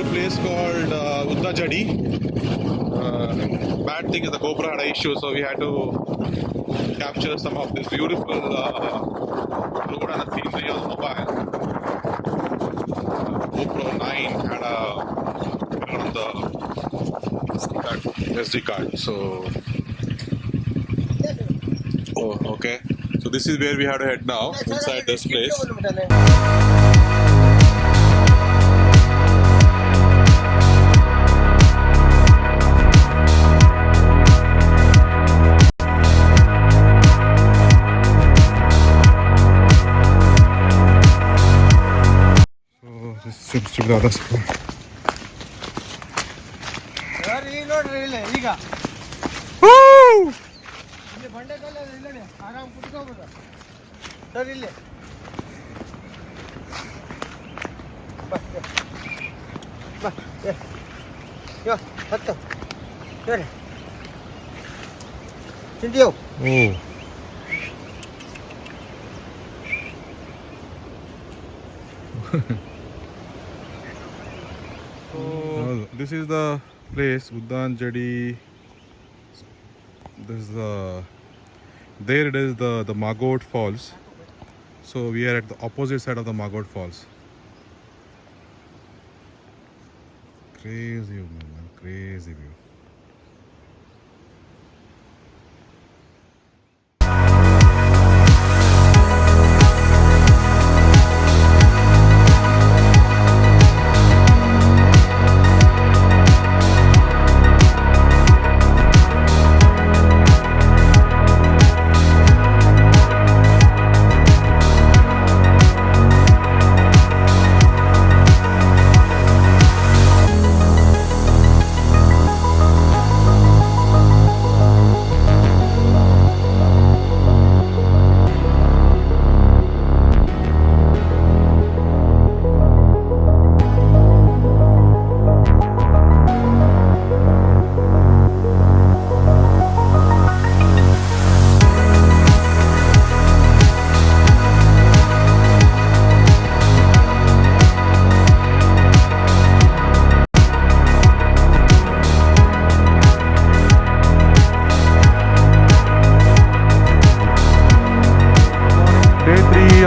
to a place called Udajeddi. Bad thing is the GoPro had an issue, so we had to capture some of this beautiful road and the scenery on the mobile. GoPro 9 had on the SD card. So, oh, okay. So this is where we have to head now, inside this place. This seems to be the other spot. Woo! So this is the place, Udajeddi. This is there it is the Magod Falls. So we are at the opposite side of the Magod Falls. Crazy view, man, crazy view.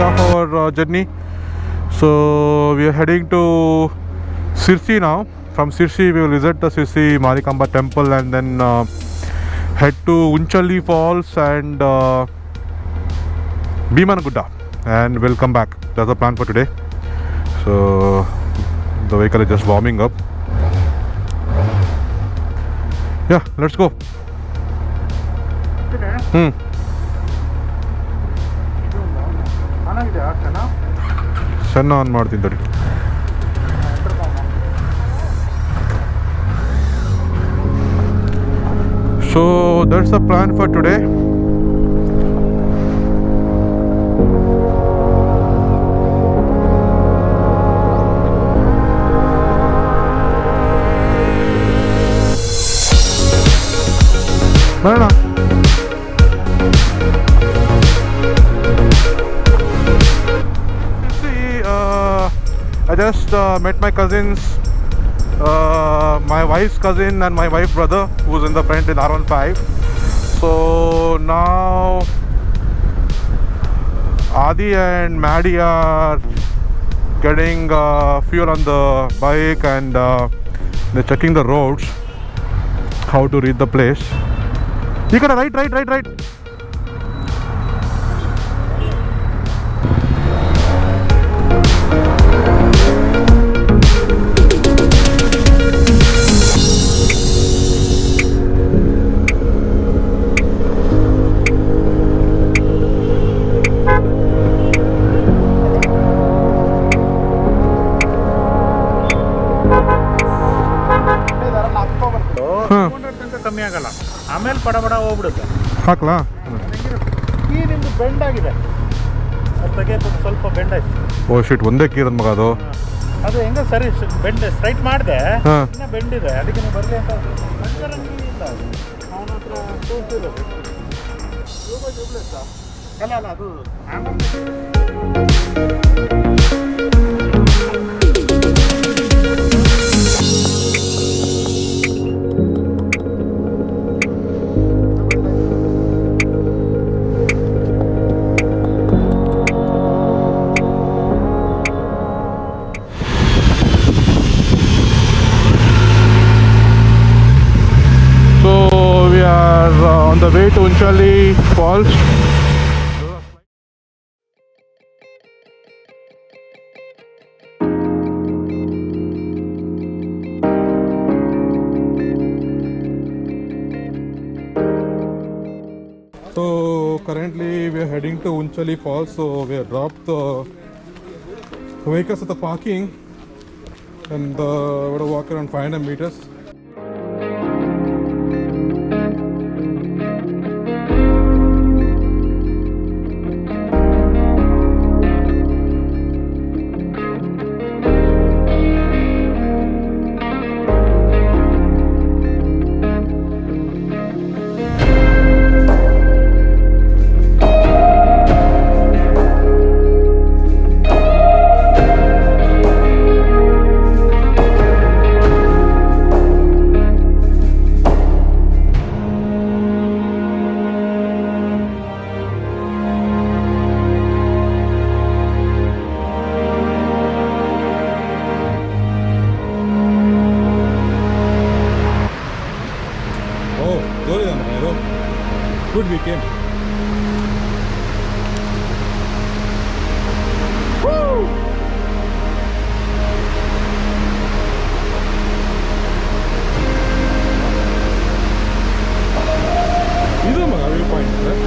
Of our journey. So we are heading to Sirsi now. From Sirsi we will visit the Sirsi Marikambha Temple and then head to Unchalli Falls and Bhimanagudda, and we'll come back. That's the plan for today. So the vehicle is just warming up. Yeah, let's go. ಸಣ್ಣ on ಮಾಡ್ತೀನಿ ತಡಿ. So that's the plan for today. ಬರೋಣ. I just met my cousins, my wife's cousin and my wife's brother, who's in the front in R15. So now Adi and Maddy are getting fuel on the bike and they're checking the roads, how to reach the place. You gotta right. ಕಮ್ಮಿ ಆಗಲ್ಲ, ಆಮೇಲೆ ಪಡಬಡ ಹೋಗ್ಬಿಡುತ್ತೆ. ಹಾಕ್ಲಾ? ಈ ನಿಮ್ದು bend ಆಗಿದೆ, ಅದಾಗೆ ಸ್ವಲ್ಪ bend ಆಯ್ತು. ಓ ಶಿಟ್, ಒಂದೇ ಕೀರದ ಮಗ ಅದು. ಅದು ಹೆಂಗ ಸರಿ ಬೆಂಡ್ ಸ್ಟ್ರೈಟ್ ಮಾಡಿದೆ, ಇನ್ನೂ ಬೆಂಡ್ ಇದೆ, ಅದಕ್ಕೆ ನೀವು ಬರಲಿ ಅಂತ ಇಲ್ಲ. ಅವನ ಹತ್ರ ತೋರಿಸಿಲ್ಲ ಅಲ್ಲ ಅದು way to Unchalli Falls. So currently we are heading to Unchalli Falls. So we have dropped the vehicles at the parking and we're going to walk around 500 meters. Good weekend. Woo! This is my viewpoint, right?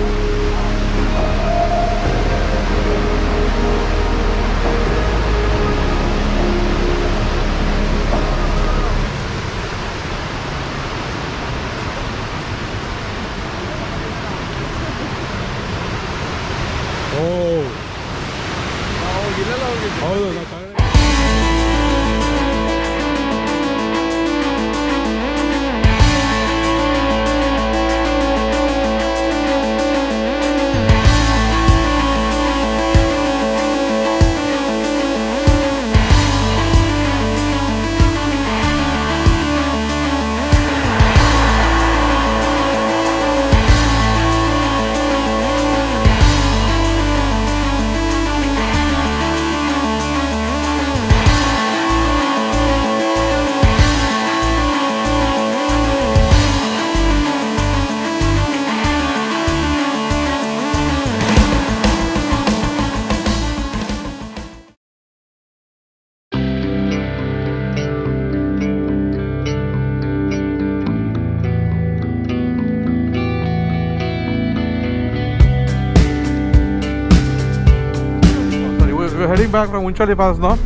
We're heading back from Unchalli Falls now.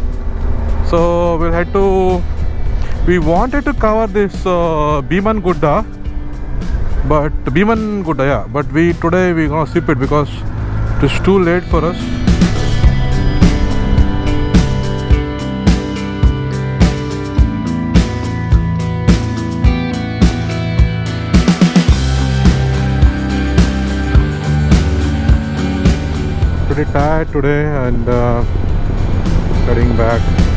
So we'll head to. We wanted to cover this Bhiman Gudda, but Bhiman Gudda, yeah. But today we're gonna skip it because it's too late for us. Pretty tired today and heading back.